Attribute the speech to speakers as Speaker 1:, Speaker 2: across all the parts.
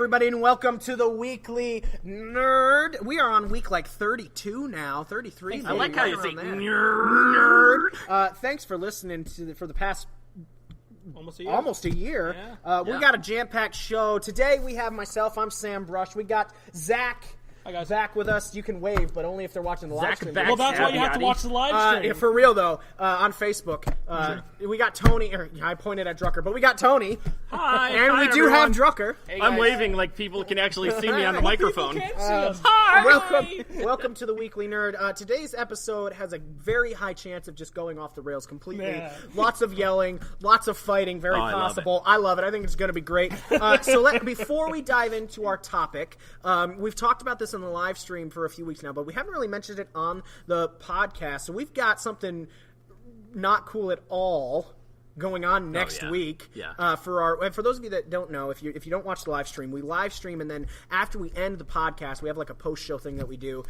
Speaker 1: everybody, and welcome to the Weekly Nerd. We are on week like 32 now, 33.
Speaker 2: I like how you say nerd.
Speaker 1: Thanks for listening for the past
Speaker 3: almost a year.
Speaker 1: Yeah. We got a jam-packed show. Today we have myself, I'm Sam Brush. We got Zach.
Speaker 3: Hi guys.
Speaker 1: Zach with us. You can wave, but only if they're watching the live stream.
Speaker 3: Well, that's why you have to watch the live stream.
Speaker 1: For real, though, on Facebook. We got Tony. I pointed at Drucker, but we got Tony.
Speaker 2: Hi.
Speaker 1: And we do have Drucker.
Speaker 2: Hey, I'm waving like people can actually see me on the microphone.
Speaker 1: Hi. Welcome to the Weekly Nerd. Today's episode has a very high chance of just going off the rails completely.
Speaker 3: Yeah.
Speaker 1: Lots of yelling, lots of fighting, very possible. I love it. I think it's going to be great. Before we dive into our topic, we've talked about this on the live stream for a few weeks now, but we haven't really mentioned it on the podcast. So we've got something not cool at all going on next week.
Speaker 2: Yeah.
Speaker 1: For those of you that don't know, if you don't watch the live stream, we live stream, and then after we end the podcast, we have like a post show thing that we do.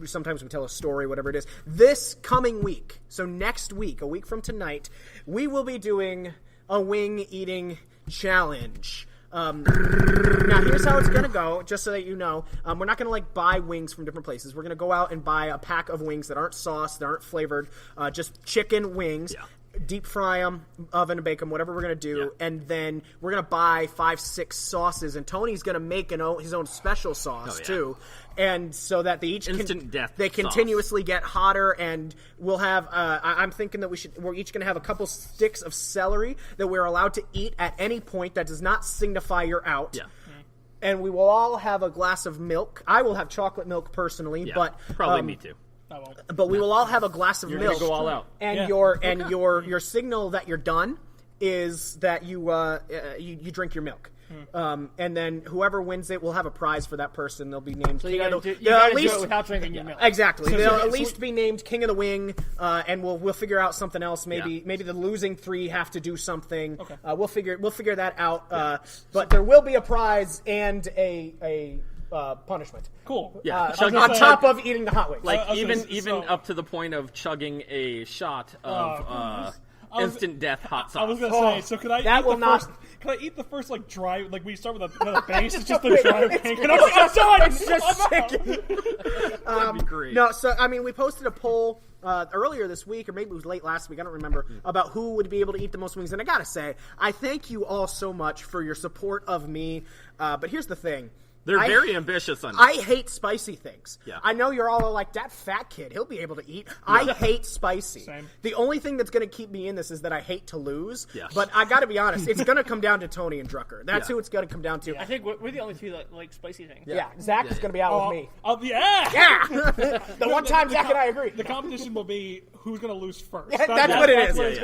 Speaker 1: Sometimes we tell a story, whatever it is. This coming week, so next week, a week from tonight, we will be doing a wing eating challenge. Now here's how it's gonna go, just so that you know. We're not gonna buy wings from different places. We're gonna go out and buy a pack of wings that aren't sauced, that aren't flavored, just chicken wings.
Speaker 2: Yeah.
Speaker 1: Deep fry them, oven and bake them, whatever we're going to do, and then we're going to buy 5-6 sauces, and Tony's going to make his own special sauce, too, and so that they each continuously get hotter, and we'll have, I'm thinking that we're each going to have a couple sticks of celery that we're allowed to eat at any point. That does not signify you're out.
Speaker 2: Yeah.
Speaker 1: And we will all have a glass of milk. I will have chocolate milk personally, but
Speaker 2: probably me too.
Speaker 1: But we will all have a glass of milk.
Speaker 2: You're gonna go all out,
Speaker 1: and your signal that you're done is that you drink your milk. And then whoever wins it will have a prize for that person. They'll be named King of the
Speaker 3: Wing. Do it without drinking your milk.
Speaker 1: Exactly. They'll at least be named King of the Wing, and we'll figure out something else. Maybe the losing 3 have to do something.
Speaker 3: Okay.
Speaker 1: We'll figure that out. But there will be a prize and a punishment.
Speaker 3: Cool.
Speaker 2: Yeah.
Speaker 1: On top of eating the hot wings.
Speaker 2: Even up to the point of chugging a shot of instant death hot sauce.
Speaker 3: I was gonna say, so could I eat the first dry, we start with a base, it's just the dry wing, and
Speaker 1: it's just chicken.
Speaker 2: That'd be great.
Speaker 1: No, so we posted a poll earlier this week, or maybe it was late last week, I don't remember, about who would be able to eat the most wings, and I gotta say, I thank you all so much for your support of me, but here's the thing.
Speaker 2: They're very ambitious on this.
Speaker 1: I hate spicy things.
Speaker 2: Yeah.
Speaker 1: I know you're all like, that fat kid, he'll be able to eat. I hate spicy.
Speaker 3: Same.
Speaker 1: The only thing that's going to keep me in this is that I hate to lose.
Speaker 2: Yeah.
Speaker 1: But I got to be honest, it's going to come down to Tony and Drucker. That's who it's going to come down to.
Speaker 4: I think we're the only two that like spicy things.
Speaker 1: Yeah. Zach is going to be out with me.
Speaker 3: Yeah!
Speaker 1: The one time Zach and I agree.
Speaker 3: The competition will be who's going to lose first.
Speaker 1: That's what it is.
Speaker 3: It's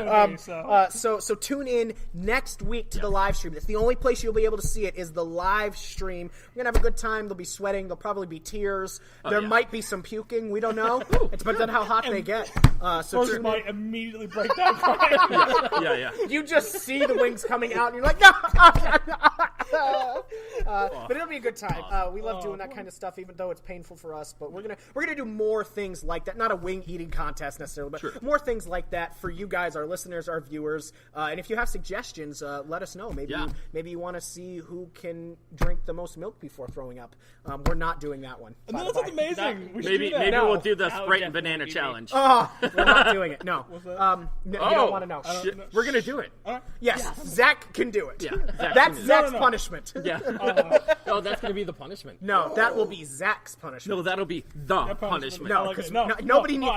Speaker 3: gonna be,
Speaker 1: so tune in next week to the live stream. It's the only place you'll be able to see it is the live stream. We're going to have a good time. There'll be sweating. There'll probably be tears. There might be some puking. We don't know. It depends on how hot they get. So
Speaker 3: Person might immediately break down crying.
Speaker 2: Yeah.
Speaker 1: You just see the wings coming out, and you're like, no! But it'll be a good time. We love doing that kind of stuff, even though it's painful for us. But we're gonna do more things like that. Not a wing eating contest necessarily, but more things like that for you guys, our listeners, our viewers. And if you have suggestions, let us know. Maybe you want to see who can drink the most milk before throwing up. We're not doing that one.
Speaker 3: And that's amazing.
Speaker 2: Maybe we'll do the Sprite and Banana Challenge.
Speaker 1: Oh, we're not doing it. No.
Speaker 3: What's that?
Speaker 1: You don't want to know.
Speaker 2: We're gonna do it.
Speaker 1: Yes, Zach can do it.
Speaker 2: Yeah,
Speaker 1: that's Zach's punishment.
Speaker 2: Yeah. That's gonna be the punishment.
Speaker 1: No, that will be Zach's punishment.
Speaker 2: No, that'll be the punishment.
Speaker 1: No, because nobody needs.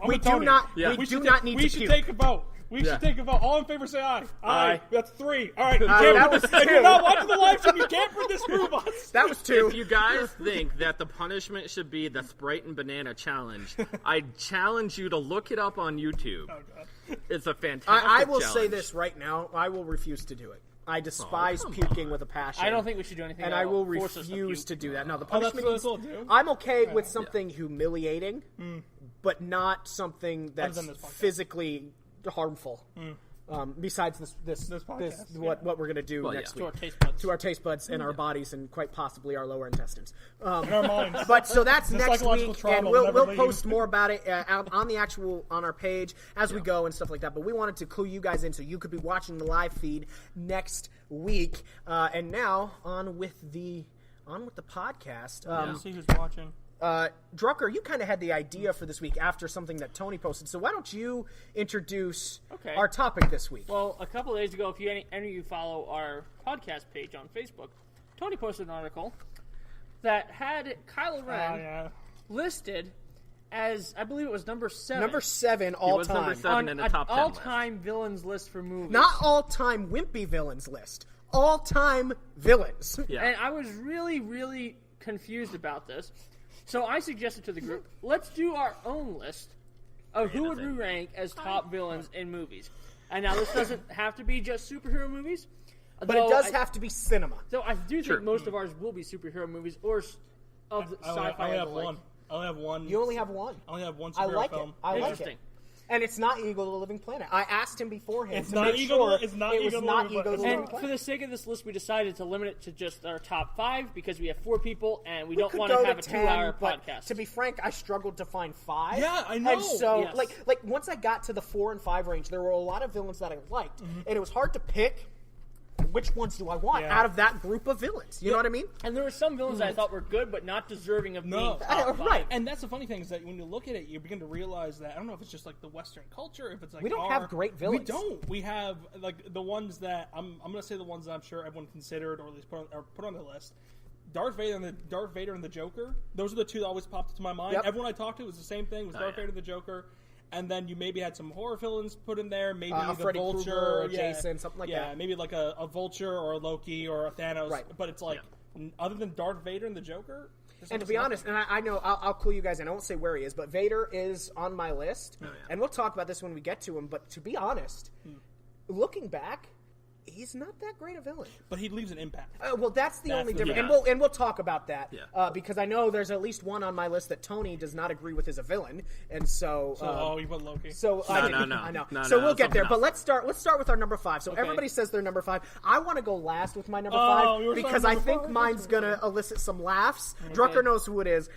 Speaker 1: We do not need to.
Speaker 3: We should take a vote. We should take a vote. All in favor, say aye.
Speaker 2: Aye.
Speaker 3: That's 3. All right.
Speaker 1: If
Speaker 3: you're not watching the live stream, you can't disprove us.
Speaker 1: That was 2.
Speaker 2: If you guys think that the punishment should be the Sprite and Banana Challenge, I challenge you to look it up on YouTube.
Speaker 3: Oh, God.
Speaker 2: It's a fantastic
Speaker 1: I will
Speaker 2: challenge.
Speaker 1: say this right now. I will refuse to do it. I despise puking with a passion.
Speaker 4: I don't think we should do anything.
Speaker 1: And I will refuse to do that. No, the
Speaker 3: that's
Speaker 1: punishment.
Speaker 3: what it'll do?
Speaker 1: I'm okay with something humiliating, but not something that's
Speaker 3: than this podcast.
Speaker 1: physically harmful. besides this
Speaker 3: podcast,
Speaker 1: what we're gonna do next
Speaker 4: To
Speaker 1: week
Speaker 4: our taste buds.
Speaker 1: to our taste buds and our bodies and quite possibly our lower intestines.
Speaker 3: In our minds.
Speaker 1: But so that's
Speaker 3: The
Speaker 1: next
Speaker 3: psychological
Speaker 1: week,
Speaker 3: trauma
Speaker 1: and
Speaker 3: will
Speaker 1: we'll
Speaker 3: never leave.
Speaker 1: post more about it out on our page as we go and stuff like that. But we wanted to clue you guys in so you could be watching the live feed next week. And now on with the podcast.
Speaker 4: Let's see who's watching.
Speaker 1: Drucker, you kind of had the idea for this week after something that Tony posted. So why don't you introduce our topic this week?
Speaker 4: Well, a couple of days ago, if any of you follow our podcast page on Facebook, Tony posted an article that had Kylo Ren listed as, I believe it was number 7.
Speaker 1: Number 7 all
Speaker 2: was
Speaker 1: time.
Speaker 2: number 7 in the top 10
Speaker 4: all-time villains list for movies.
Speaker 1: Not all-time wimpy villains list. All-time villains.
Speaker 2: Yeah.
Speaker 4: And I was really, really confused about this. So I suggested to the group, let's do our own list of who would we rank as top villains in movies. And now this doesn't have to be just superhero movies.
Speaker 1: But it does have to be cinema.
Speaker 4: So I do think most of ours will be superhero movies or of the sci-fi.
Speaker 3: I only have
Speaker 4: and the like.
Speaker 3: one. I only have one.
Speaker 1: You only have one.
Speaker 3: I only have one
Speaker 1: I
Speaker 3: superhero
Speaker 1: like
Speaker 3: film.
Speaker 1: it. I like
Speaker 4: Interesting.
Speaker 1: it. And it's not Eagle the Living Planet. I asked him beforehand
Speaker 3: It's
Speaker 1: to
Speaker 3: not
Speaker 1: make
Speaker 3: Eagle-
Speaker 1: sure
Speaker 3: it's not
Speaker 1: it was
Speaker 3: Eagle the
Speaker 1: not
Speaker 3: Living
Speaker 1: Eagle the
Speaker 3: Planet.
Speaker 1: Living
Speaker 4: And
Speaker 1: Planet.
Speaker 4: for the sake of this list, we decided to limit it to just our top 5 because we have 4 people and we
Speaker 1: We
Speaker 4: don't
Speaker 1: could
Speaker 4: want to
Speaker 1: go
Speaker 4: have a
Speaker 1: 10,
Speaker 4: 2-hour
Speaker 1: but
Speaker 4: podcast.
Speaker 1: to be frank, I struggled to find 5.
Speaker 3: Yeah, I know.
Speaker 1: And so,
Speaker 4: Yes.
Speaker 1: like once I got to the 4 and 5 range, there were a lot of villains that I liked, and it was hard to pick which ones do I want
Speaker 3: Yeah.
Speaker 1: out of that group of villains. You know what I mean?
Speaker 4: And there were some villains that I thought were good, but not deserving of being top 5.
Speaker 1: Right.
Speaker 3: And that's the funny thing is that when you look at it, you begin to realize that I don't know if it's just like the Western culture, if it's like
Speaker 1: We don't have great villains.
Speaker 3: We don't. We have like the ones that I'm going to say the ones that I'm sure everyone considered or at least put on the list. Darth Vader and the Joker. Those are the two that always popped into my mind.
Speaker 1: Yep.
Speaker 3: Everyone I talked to was the same thing. It was Darth Vader and the Joker. And then you maybe had some horror villains put in there, maybe the
Speaker 1: Freddy
Speaker 3: Vulture,
Speaker 1: Krueger or Jason, something like that.
Speaker 3: Yeah, maybe like a Vulture or a Loki or a Thanos.
Speaker 1: Right.
Speaker 3: But it's like, other than Darth Vader and the Joker.
Speaker 1: And to be honest, and I know I'll clue you guys in. I won't say where he is, but Vader is on my list, and we'll talk about this when we get to him. But to be honest, looking back, he's not that great a villain.
Speaker 3: But he leaves an impact.
Speaker 1: Well, that's the only
Speaker 3: the
Speaker 1: difference,
Speaker 2: difference.
Speaker 1: and we'll talk about that
Speaker 2: Yeah.
Speaker 1: because I know there's at least one on my list that Tony does not agree with as a villain, and so.
Speaker 3: You put Loki.
Speaker 1: So
Speaker 2: No,
Speaker 1: I
Speaker 2: no.
Speaker 1: know.
Speaker 2: No,
Speaker 1: So
Speaker 2: no,
Speaker 1: we'll get
Speaker 2: something
Speaker 1: there,
Speaker 2: else.
Speaker 1: but let's start with our number 5. So everybody says their number 5. I want to go last with my number 5
Speaker 3: you were
Speaker 1: because
Speaker 3: starting
Speaker 1: I
Speaker 3: number
Speaker 1: think
Speaker 3: 5?
Speaker 1: mine's gonna elicit some laughs. Drucker knows who it is.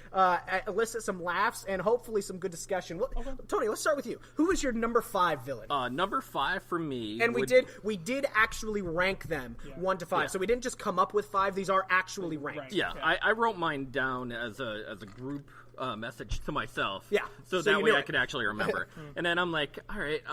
Speaker 1: Elicit some laughs and hopefully some good discussion. Tony, let's start with you. Who is your number 5 villain?
Speaker 2: Number 5 for me.
Speaker 1: And we did actually rank them 1 to 5.
Speaker 2: Yeah.
Speaker 1: So we didn't just come up with 5; these are actually ranked.
Speaker 2: Yeah, I wrote mine down as a group message to myself.
Speaker 1: Yeah,
Speaker 2: So
Speaker 1: so
Speaker 2: that
Speaker 1: you
Speaker 2: way
Speaker 1: knew
Speaker 2: I
Speaker 1: it.
Speaker 2: could actually remember. And then I'm like, all right,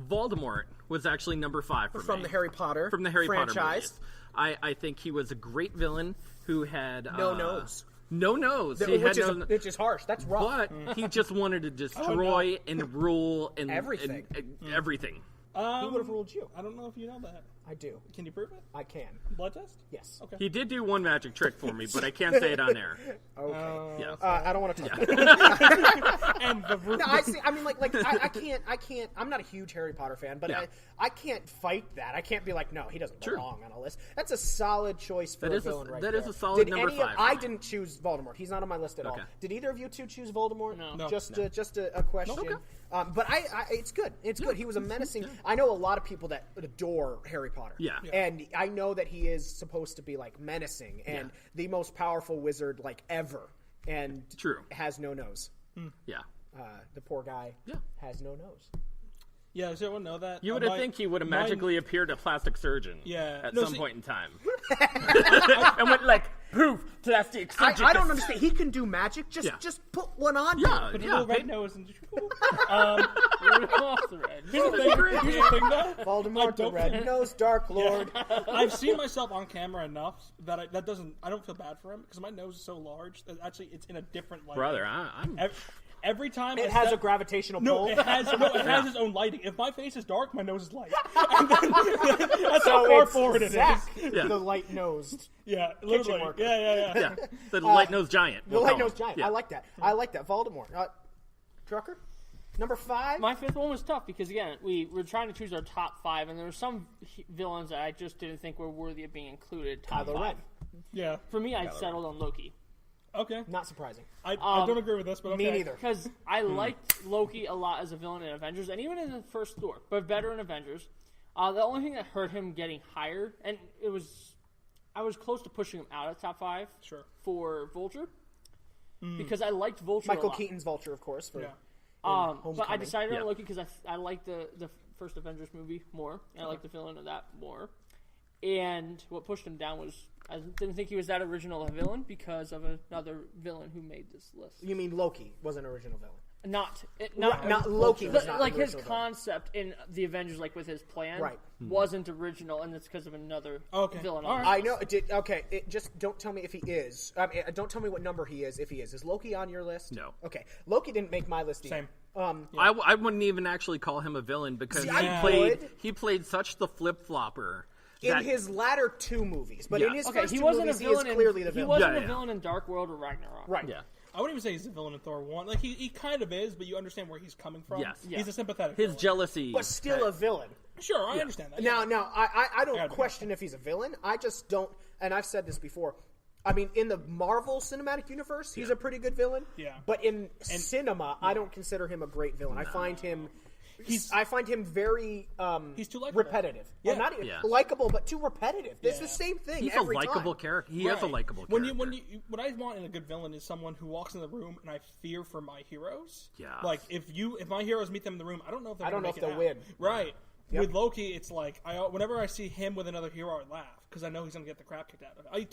Speaker 2: Voldemort was actually number 5 for me.
Speaker 1: From the Harry Potter
Speaker 2: From the Harry
Speaker 1: franchise.
Speaker 2: Potter movies. I think he was a great villain who had
Speaker 1: No nose.
Speaker 2: No nose. He had
Speaker 1: Which is harsh. That's rough.
Speaker 2: but he just wanted to destroy and rule and
Speaker 1: Everything.
Speaker 2: and everything.
Speaker 1: He would have ruled you.
Speaker 3: I don't know if you know that.
Speaker 1: I do.
Speaker 3: Can you prove it?
Speaker 1: I can.
Speaker 3: Blood test?
Speaker 1: Yes.
Speaker 3: Okay.
Speaker 2: He did do one magic trick for me, but I can't say it on air.
Speaker 1: Okay.
Speaker 2: Yeah.
Speaker 1: I don't want to talk about it.
Speaker 3: And the
Speaker 1: No, I see. I mean, I can't. I'm not a huge Harry Potter fan, but
Speaker 2: Yeah.
Speaker 1: I can't fight that. I can't be like, no, he doesn't belong on a list. That's a solid choice for
Speaker 2: That
Speaker 1: a
Speaker 2: is
Speaker 1: villain right
Speaker 2: that
Speaker 1: there.
Speaker 2: is a solid
Speaker 1: Did
Speaker 2: number
Speaker 1: any of-
Speaker 2: 5.
Speaker 1: I didn't choose Voldemort. He's not on my list at all.
Speaker 2: Okay.
Speaker 1: Did either of you two choose Voldemort?
Speaker 4: No.
Speaker 1: Just a question.
Speaker 2: Okay.
Speaker 1: But it's good. It's good. He was a menacing. I know a lot of people that adore Harry Potter.
Speaker 2: Yeah.
Speaker 1: And I know that he is supposed to be like menacing and the most powerful wizard like ever, and
Speaker 2: True.
Speaker 1: has no nose.
Speaker 2: Yeah.
Speaker 1: The poor guy
Speaker 2: Yeah.
Speaker 1: has no nose.
Speaker 3: Yeah, does everyone know that?
Speaker 2: You would have think he would have magically appeared a plastic surgeon at some point in time. And went like, poof, plastic surgeon.
Speaker 1: I don't understand. He can do magic. Just put one on.
Speaker 2: Yeah,
Speaker 3: Put a
Speaker 2: yeah.
Speaker 3: little red nose and
Speaker 4: Off the red.
Speaker 3: here's the thing though. I
Speaker 1: Voldemort, the
Speaker 3: don't-
Speaker 1: red-nosed Dark Lord.
Speaker 3: I've seen myself on camera enough that I don't feel bad for him because my nose is so large that actually it's in a different light.
Speaker 2: Brother, I'm
Speaker 3: Every time
Speaker 1: It
Speaker 3: I
Speaker 1: has
Speaker 3: step-
Speaker 1: a gravitational
Speaker 3: No,
Speaker 1: pull.
Speaker 3: it has its own lighting. If my face is dark, my nose is light. And then, that's how
Speaker 1: So
Speaker 3: far
Speaker 1: it's
Speaker 3: forward it is.
Speaker 1: Zach,
Speaker 2: Yeah.
Speaker 1: the light-nosed.
Speaker 3: Yeah, literally.
Speaker 1: worker.
Speaker 3: Yeah.
Speaker 2: yeah, the light-nosed giant.
Speaker 1: The
Speaker 2: we'll call
Speaker 1: light-nosed
Speaker 2: him.
Speaker 1: giant.
Speaker 2: Yeah.
Speaker 1: I like that. I like that. Voldemort. Drucker? Number 5?
Speaker 4: My 5th one was tough because, again, we were trying to choose our top 5, and there were some villains that I just didn't think were worthy of being included. Top
Speaker 1: Kylo
Speaker 4: 5.
Speaker 1: Ren.
Speaker 3: Yeah.
Speaker 4: For me, I settled on Loki.
Speaker 3: Okay.
Speaker 1: Not surprising.
Speaker 3: I don't agree with this, but okay.
Speaker 1: Me neither.
Speaker 4: Because I liked Loki a lot as a villain in Avengers, and even in the first Thor, but better in Avengers. The only thing that hurt him getting hired, and I was close to pushing him out of top 5 for Vulture because I liked Vulture.
Speaker 1: Michael
Speaker 4: a lot.
Speaker 1: Keaton's Vulture, of course. For
Speaker 4: but I decided on Loki because I liked the first Avengers movie more. And I liked the villain of that more. And what pushed him down was I didn't think he was that original a villain because of another villain who made this list.
Speaker 1: You mean Loki was an original villain?
Speaker 4: Not
Speaker 1: Loki. Was not
Speaker 4: like
Speaker 1: an
Speaker 4: his
Speaker 1: original
Speaker 4: concept in the Avengers, like with his plan,
Speaker 1: Right.
Speaker 4: wasn't original, and it's because of another villain.
Speaker 3: All right.
Speaker 1: I know. Just don't tell me if he is. I mean, don't tell me what number he is. If he is Loki on your list?
Speaker 2: No.
Speaker 1: Okay, Loki didn't make my list either.
Speaker 3: Same.
Speaker 2: I wouldn't even actually call him a villain because he played such the flip flopper.
Speaker 1: In his latter 2 movies, but in his first
Speaker 4: he
Speaker 1: 2
Speaker 4: wasn't
Speaker 1: movies,
Speaker 4: a villain.
Speaker 1: he is clearly the
Speaker 4: He
Speaker 1: villain.
Speaker 4: wasn't a villain in Dark World or Ragnarok.
Speaker 1: Right.
Speaker 2: Yeah.
Speaker 3: I wouldn't even say he's a villain in Thor 1. Like, he kind of is, but you understand where he's coming from.
Speaker 2: Yes.
Speaker 3: He's a sympathetic
Speaker 2: His
Speaker 3: villain.
Speaker 2: jealousy.
Speaker 1: But still a villain.
Speaker 3: Sure, I understand that.
Speaker 1: Now, I don't question if he's a villain. I just don't, and I've said this before. I mean, in the Marvel Cinematic Universe, he's a pretty good villain.
Speaker 3: Yeah.
Speaker 1: But in cinema, I don't consider him a great villain. I find him... I find him very
Speaker 3: he's too likable.
Speaker 1: repetitive.
Speaker 3: Yeah.
Speaker 1: Well, not even likable, but too repetitive. It's the same thing
Speaker 2: He's
Speaker 1: every
Speaker 2: a likable
Speaker 1: time.
Speaker 2: character. He is a likable character.
Speaker 3: What I want in a good villain is someone who walks in the room and I fear for my heroes.
Speaker 2: Yeah.
Speaker 3: Like if my heroes meet them in the room, I don't know if they'll
Speaker 1: win.
Speaker 3: Right.
Speaker 1: Yep.
Speaker 3: With Loki, it's like whenever I see him with another hero, I laugh because I know he's gonna get the crap kicked out of him.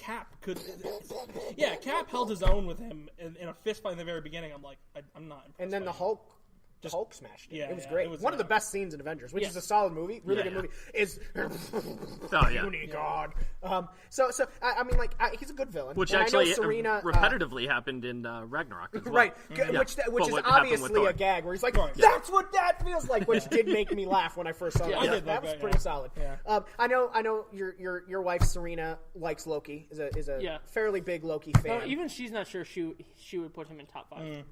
Speaker 3: Cap held his own with him in a fist fight in the very beginning. I'm like, I'm not impressed.
Speaker 1: And then
Speaker 3: by
Speaker 1: the
Speaker 3: him.
Speaker 1: Hulk smashed it.
Speaker 3: Yeah,
Speaker 1: it was great. One of the best scenes in Avengers, which is a solid movie, really good movie, is God. I mean, like, he's a good villain.
Speaker 2: Which
Speaker 1: and
Speaker 2: actually
Speaker 1: I know Serena,
Speaker 2: repetitively happened in Ragnarok as well.
Speaker 1: Right, which is obviously a gag where he's like, "That's what that feels like," which did make me laugh when I first saw that. That was pretty solid.
Speaker 3: Yeah.
Speaker 1: I know your wife Serena likes Loki. Is a fairly big Loki fan.
Speaker 4: No, even she's not sure she would put him in top 5.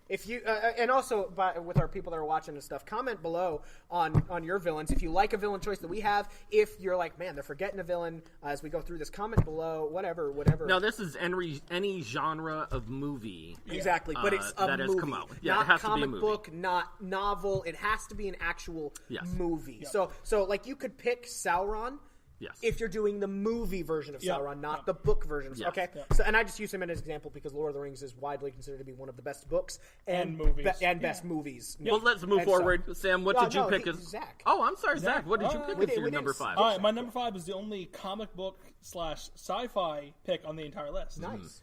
Speaker 1: If you and also with our people that are watching and stuff, comment below on your villains. If you like a villain choice that we have, if you're like, man, they're forgetting a villain as we go through this, comment below. Whatever.
Speaker 2: No, this is any genre of movie.
Speaker 1: Exactly, but it's a
Speaker 2: that
Speaker 1: movie,
Speaker 2: has come out. Yeah,
Speaker 1: not
Speaker 2: it has to be a
Speaker 1: comic
Speaker 2: movie.
Speaker 1: book, not novel. It has to be an actual movie.
Speaker 3: Yep.
Speaker 1: So like you could pick Sauron.
Speaker 2: Yes.
Speaker 1: If you're doing the movie version of Sauron, not the book version of Sauron. Okay.
Speaker 2: Yes.
Speaker 1: So, and I just use him as an example because Lord of the Rings is widely considered to be one of the best books and
Speaker 3: movies.
Speaker 1: Best movies.
Speaker 2: Well, let's move forward. Sam, what did you pick as...
Speaker 1: Zach.
Speaker 2: Oh, I'm sorry, Zach. What did you pick as your number 5?
Speaker 3: All right, my number 5 is the only comic book / sci-fi pick on the entire list.
Speaker 1: Nice.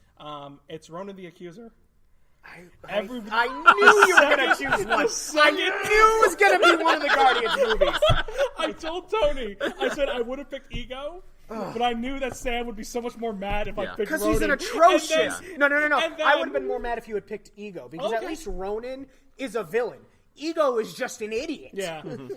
Speaker 3: It's Ronan the Accuser.
Speaker 1: I knew you were going to choose one. I knew it was going to be one of the Guardians movies.
Speaker 3: I told Tony, I said I would have picked Ego, but I knew that Sam would be so much more mad if I picked Ronan.
Speaker 1: Because he's an atrocious. No.
Speaker 3: then-
Speaker 1: I would have been more mad if you had picked Ego because at least Ronan is a villain. Ego is just an idiot.
Speaker 3: Yeah, and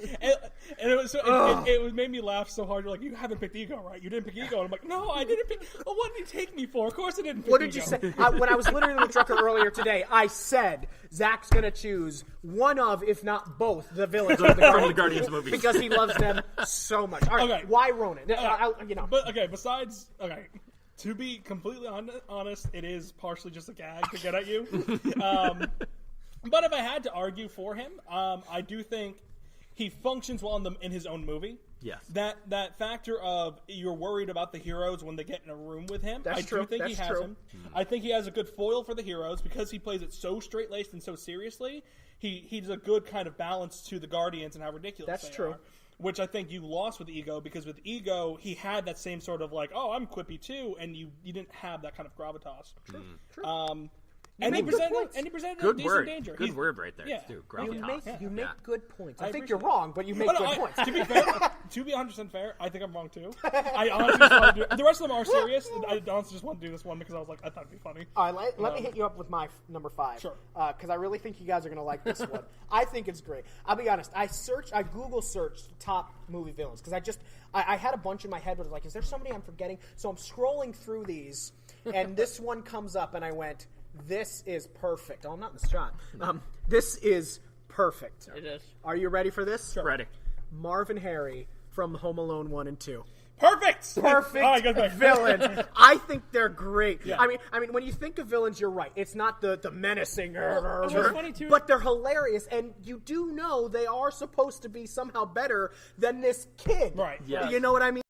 Speaker 3: it made me laugh so hard. You're like, you haven't picked Ego, right? You didn't pick Ego. And I'm like, no, I didn't pick. Well, what did you take me for? Of course I didn't pick
Speaker 1: What did
Speaker 3: Ego.
Speaker 1: you say? When I was literally with Drucker earlier today, I said Zach's going to choose one of, if not both, the villains of the Guardians
Speaker 2: movies
Speaker 1: because he loves them so much. All right,
Speaker 3: Okay.
Speaker 1: why Ronan?
Speaker 3: But besides, to be completely honest, it is partially just a gag to get at you. But if I had to argue for him, I do think he functions well in his own movie.
Speaker 2: Yes.
Speaker 3: That factor of you're worried about the heroes when they get in a room with him.
Speaker 1: That's true.
Speaker 3: I do think he has
Speaker 1: true.
Speaker 3: him. I think he has a good foil for the heroes because he plays it so straight-laced and so seriously. He's a good kind of balance to the Guardians and how ridiculous
Speaker 1: That's
Speaker 3: they
Speaker 1: true.
Speaker 3: are. Which I think you lost with Ego because with Ego, he had that same sort of like, oh, I'm quippy too, and you didn't have that kind of gravitas.
Speaker 1: True.
Speaker 3: And he presented
Speaker 2: Good
Speaker 3: decent
Speaker 2: word.
Speaker 3: danger.
Speaker 2: Good word right there,
Speaker 3: yeah.
Speaker 2: too.
Speaker 1: You make good points. I think
Speaker 3: appreciate
Speaker 1: you're wrong, but you make good points.
Speaker 3: To be fair, to be 100% fair, I think I'm wrong too. I honestly just want to do. The rest of them are serious. I honestly just want to do this one because I was like, I thought it'd be funny.
Speaker 1: All right, let me hit you up with my number 5.
Speaker 3: Sure.
Speaker 1: Because I really think you guys are going to like this one. I think it's great. I'll be honest. I Google searched top movie villains because I had a bunch in my head, but I was like, is there somebody I'm forgetting? So I'm scrolling through these, and this one comes up, and I went, this is perfect. Oh, I'm not in the shot. This is perfect.
Speaker 4: It is.
Speaker 1: Are you ready for this?
Speaker 2: Ready.
Speaker 1: Marv and Harry from Home Alone 1 and 2.
Speaker 3: Perfect
Speaker 1: villain. I think they're great. Yeah. I mean, when you think of villains, you're right. It's not the menacing, but they're hilarious, and you do know they are supposed to be somehow better than this kid.
Speaker 3: Right.
Speaker 1: Yeah. You know what I mean?